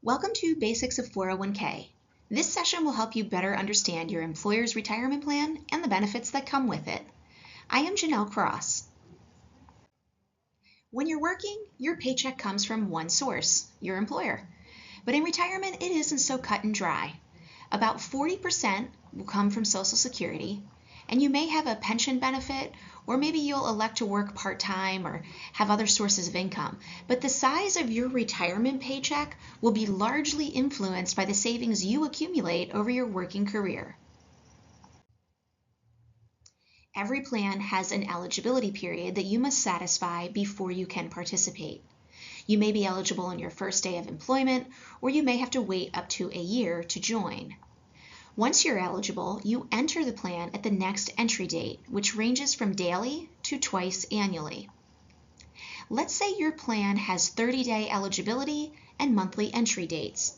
Welcome to Basics of 401k. This session will help you better understand your employer's retirement plan and the benefits that come with it. I am Janelle Cross. When you're working, your paycheck comes from one source, your employer. But in retirement, it isn't so cut and dry. About 40% will come from Social Security, and you may have a pension benefit, or maybe you'll elect to work part-time or have other sources of income. But the size of your retirement paycheck will be largely influenced by the savings you accumulate over your working career. Every plan has an eligibility period that you must satisfy before you can participate. You may be eligible on your first day of employment, or you may have to wait up to a year to join. Once you're eligible, you enter the plan at the next entry date, which ranges from daily to twice annually. Let's say your plan has 30-day eligibility and monthly entry dates.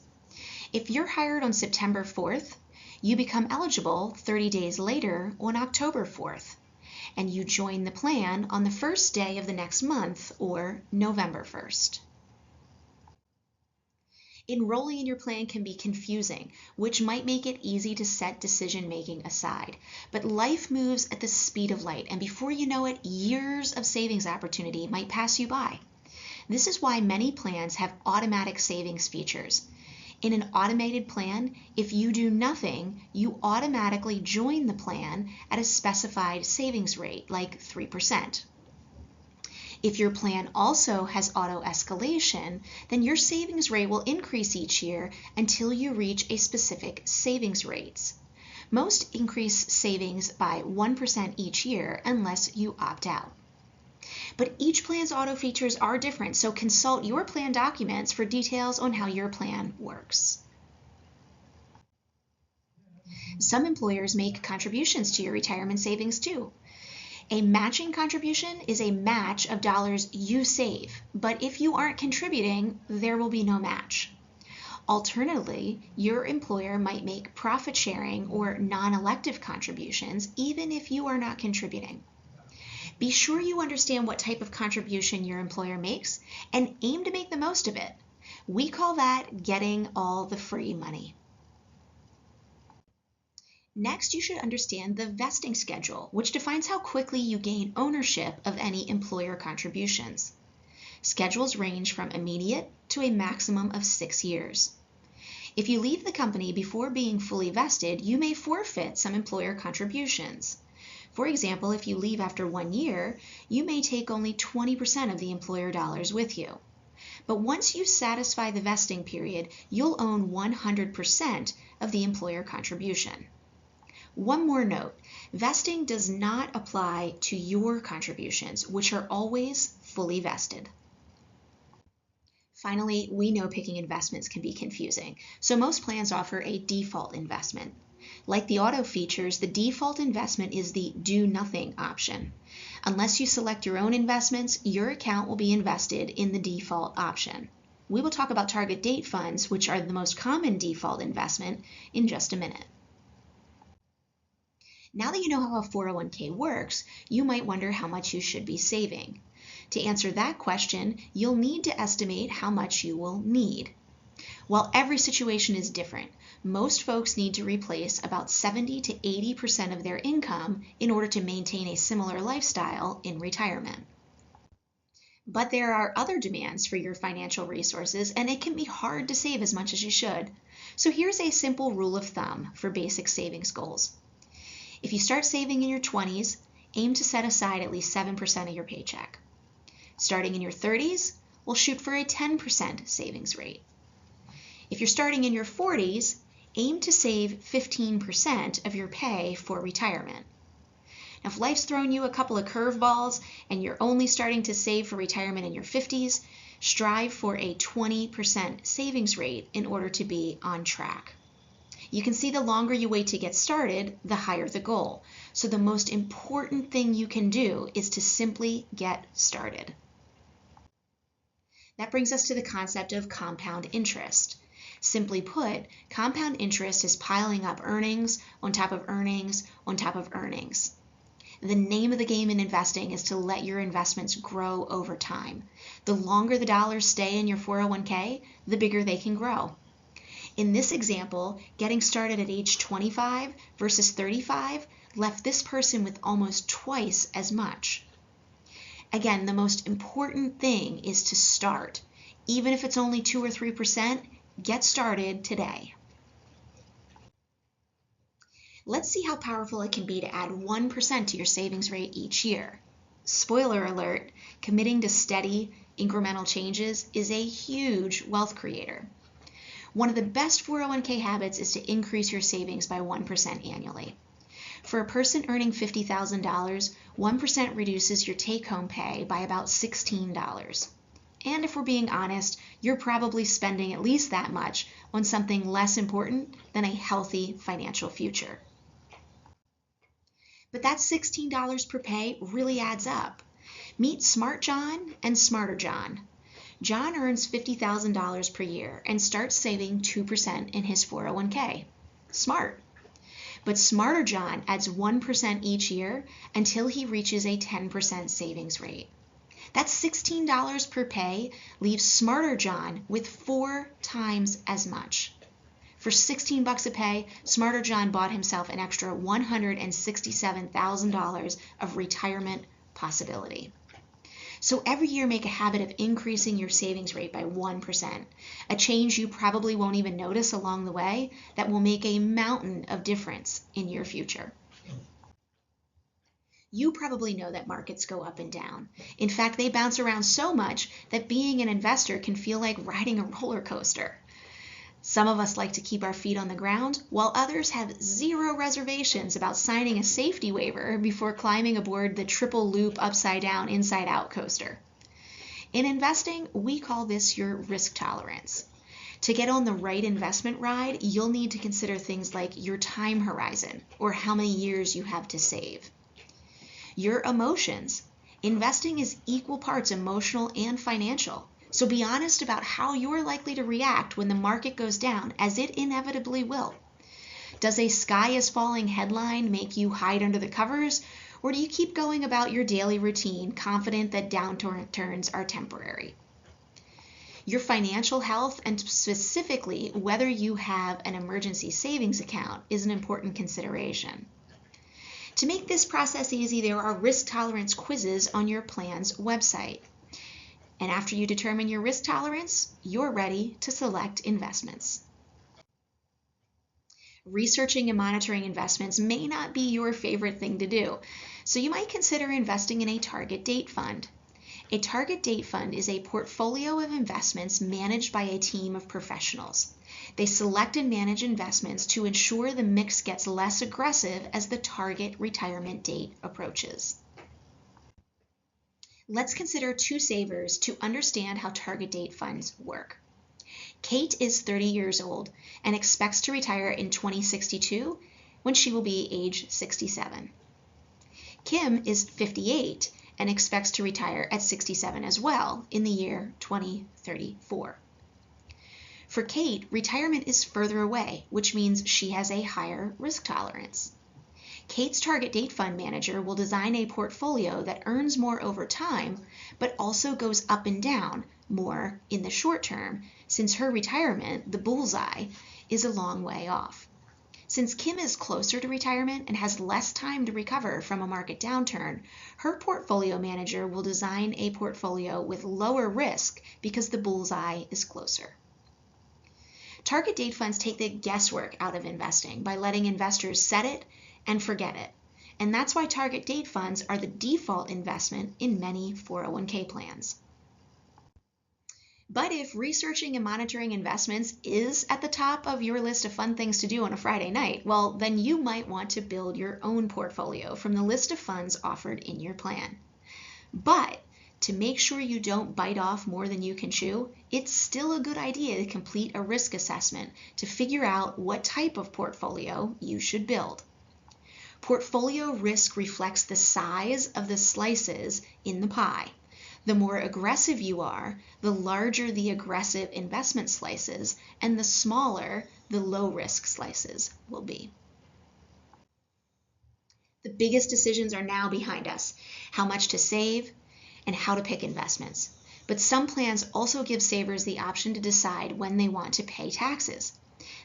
If you're hired on September 4th, you become eligible 30 days later on October 4th, and you join the plan on the first day of the next month, or November 1st. Enrolling in your plan can be confusing, which might make it easy to set decision-making aside. But life moves at the speed of light, and before you know it, years of savings opportunity might pass you by. This is why many plans have automatic savings features. In an automated plan, if you do nothing, you automatically join the plan at a specified savings rate, like 3%. If your plan also has auto escalation, then your savings rate will increase each year until you reach a specific savings rates. Most increase savings by 1% each year unless you opt out. But each plan's auto features are different, so consult your plan documents for details on how your plan works. Some employers make contributions to your retirement savings too. A matching contribution is a match of dollars you save, but if you aren't contributing, there will be no match. Alternatively, your employer might make profit sharing or non-elective contributions even if you are not contributing. Be sure you understand what type of contribution your employer makes and aim to make the most of it. We call that getting all the free money. Next, you should understand the vesting schedule, which defines how quickly you gain ownership of any employer contributions. Schedules range from immediate to a maximum of 6 years. If you leave the company before being fully vested, you may forfeit some employer contributions. For example, if you leave after 1 year, you may take only 20% of the employer dollars with you. But once you satisfy the vesting period, you'll own 100% of the employer contribution. One more note, vesting does not apply to your contributions, which are always fully vested. Finally, we know picking investments can be confusing, so most plans offer a default investment. Like the auto features, the default investment is the do nothing option. Unless you select your own investments, your account will be invested in the default option. We will talk about target date funds, which are the most common default investment, in just a minute. Now that you know how a 401k works, you might wonder how much you should be saving. To answer that question, you'll need to estimate how much you will need. While every situation is different, most folks need to replace about 70 to 80% of their income in order to maintain a similar lifestyle in retirement. But there are other demands for your financial resources, and it can be hard to save as much as you should. So here's a simple rule of thumb for basic savings goals. If you start saving in your 20s, aim to set aside at least 7% of your paycheck. Starting in your 30s, we'll shoot for a 10% savings rate. If you're starting in your 40s, aim to save 15% of your pay for retirement. Now, if life's thrown you a couple of curveballs and you're only starting to save for retirement in your 50s, strive for a 20% savings rate in order to be on track. You can see the longer you wait to get started, the higher the goal. So the most important thing you can do is to simply get started. That brings us to the concept of compound interest. Simply put, compound interest is piling up earnings on top of earnings on top of earnings. The name of the game in investing is to let your investments grow over time. The longer the dollars stay in your 401k, the bigger they can grow. In this example, getting started at age 25 versus 35 left this person with almost twice as much. Again, the most important thing is to start. Even if it's only 2 or 3%, get started today. Let's see how powerful it can be to add 1% to your savings rate each year. Spoiler alert, committing to steady, incremental changes is a huge wealth creator. One of the best 401k habits is to increase your savings by 1% annually. For a person earning $50,000, 1% reduces your take-home pay by about $16. And if we're being honest, you're probably spending at least that much on something less important than a healthy financial future. But that $16 per pay really adds up. Meet Smart John and Smarter John. John earns $50,000 per year and starts saving 2% in his 401k. Smart. But Smarter John adds 1% each year until he reaches a 10% savings rate. That $16 per pay leaves Smarter John with 4 times as much. For $16 a pay, Smarter John bought himself an extra $167,000 of retirement possibility. So every year make a habit of increasing your savings rate by 1%, a change you probably won't even notice along the way that will make a mountain of difference in your future. You probably know that markets go up and down. In fact, they bounce around so much that being an investor can feel like riding a roller coaster. Some of us like to keep our feet on the ground, while others have zero reservations about signing a safety waiver before climbing aboard the triple loop upside down inside out coaster. In investing, we call this your risk tolerance. To get on the right investment ride, you'll need to consider things like your time horizon or how many years you have to save. Your emotions. Investing is equal parts emotional and financial. So be honest about how you're likely to react when the market goes down, as it inevitably will. Does a sky is falling headline make you hide under the covers, or do you keep going about your daily routine, confident that downturns are temporary? Your financial health, and specifically whether you have an emergency savings account, is an important consideration. To make this process easy, there are risk tolerance quizzes on your plan's website. And after you determine your risk tolerance, you're ready to select investments. Researching and monitoring investments may not be your favorite thing to do, so you might consider investing in a target date fund. A target date fund is a portfolio of investments managed by a team of professionals. They select and manage investments to ensure the mix gets less aggressive as the target retirement date approaches. Let's consider 2 savers to understand how target date funds work. Kate is 30 years old and expects to retire in 2062 when she will be age 67. Kim is 58 and expects to retire at 67 as well in the year 2034. For Kate, retirement is further away, which means she has a higher risk tolerance. Kate's target date fund manager will design a portfolio that earns more over time, but also goes up and down more in the short term, since her retirement, the bullseye, is a long way off. Since Kim is closer to retirement and has less time to recover from a market downturn, her portfolio manager will design a portfolio with lower risk because the bullseye is closer. Target date funds take the guesswork out of investing by letting investors set it and forget it. And that's why target date funds are the default investment in many 401k plans. But if researching and monitoring investments is at the top of your list of fun things to do on a Friday night, well, then you might want to build your own portfolio from the list of funds offered in your plan. But to make sure you don't bite off more than you can chew, it's still a good idea to complete a risk assessment to figure out what type of portfolio you should build. Portfolio risk reflects the size of the slices in the pie. The more aggressive you are, the larger the aggressive investment slices, and the smaller the low-risk slices will be. The biggest decisions are now behind us: how much to save and how to pick investments. But some plans also give savers the option to decide when they want to pay taxes.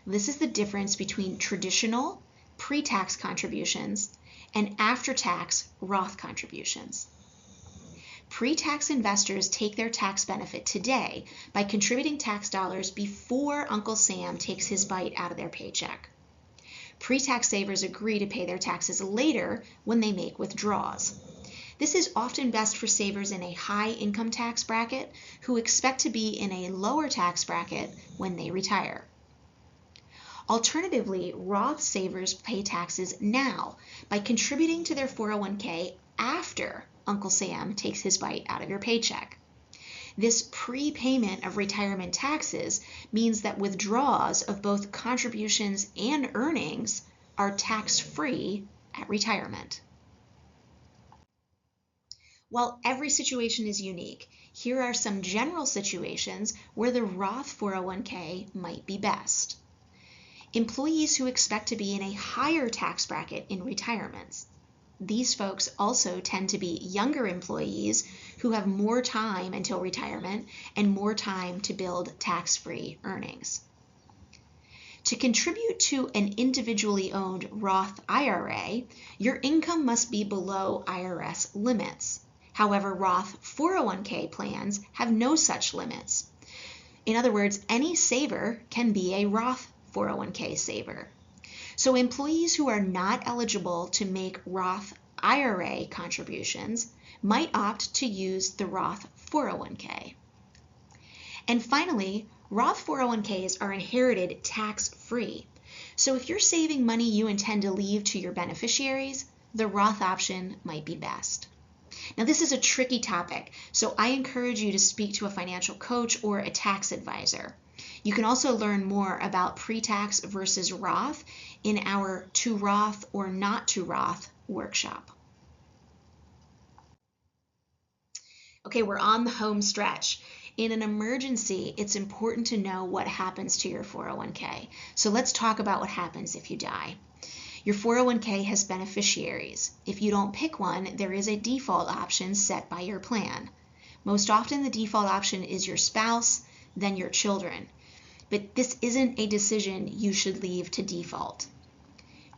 This is the difference between traditional pre-tax contributions and after-tax Roth contributions. Pre-tax investors take their tax benefit today by contributing tax dollars before Uncle Sam takes his bite out of their paycheck. Pre-tax savers agree to pay their taxes later when they make withdrawals. This is often best for savers in a high income tax bracket who expect to be in a lower tax bracket when they retire. Alternatively, Roth savers pay taxes now by contributing to their 401k after Uncle Sam takes his bite out of your paycheck. This prepayment of retirement taxes means that withdrawals of both contributions and earnings are tax-free at retirement. While every situation is unique, here are some general situations where the Roth 401k might be best. Employees who expect to be in a higher tax bracket in retirement. These folks also tend to be younger employees who have more time until retirement and more time to build tax-free earnings. To contribute to an individually owned Roth IRA, your income must be below IRS limits. However, Roth 401k plans have no such limits. In other words, any saver can be a Roth 401k saver. So employees who are not eligible to make Roth IRA contributions might opt to use the Roth 401k. And finally, Roth 401ks are inherited tax-free. So if you're saving money you intend to leave to your beneficiaries, the Roth option might be best. Now, this is a tricky topic, so I encourage you to speak to a financial coach or a tax advisor. You can also learn more about pre-tax versus Roth in our To Roth or Not to Roth workshop. Okay, we're on the home stretch. In an emergency, it's important to know what happens to your 401k. So let's talk about what happens if you die. Your 401k has beneficiaries. If you don't pick one, there is a default option set by your plan. Most often the default option is your spouse, then your children. But this isn't a decision you should leave to default.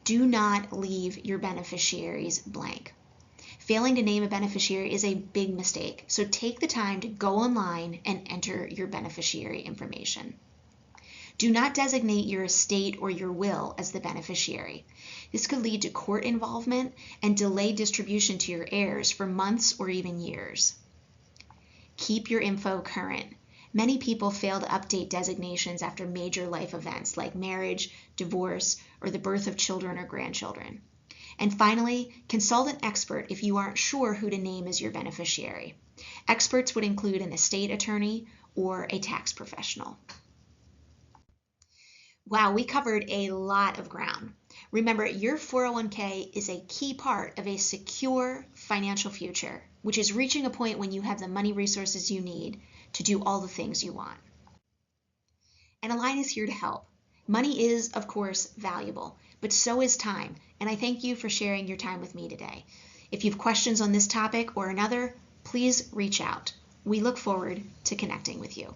Do not leave your beneficiaries blank. Failing to name a beneficiary is a big mistake, so take the time to go online and enter your beneficiary information. Do not designate your estate or your will as the beneficiary. This could lead to court involvement and delay distribution to your heirs for months or even years. Keep your info current. Many people fail to update designations after major life events like marriage, divorce, or the birth of children or grandchildren. And finally, consult an expert if you aren't sure who to name as your beneficiary. Experts would include an estate attorney or a tax professional. Wow, we covered a lot of ground. Remember, your 401k is a key part of a secure financial future, which is reaching a point when you have the money resources you need to do all the things you want. And Align is here to help. Money is, of course, valuable, but so is time, and I thank you for sharing your time with me today. If you have questions on this topic or another, please reach out. We look forward to connecting with you.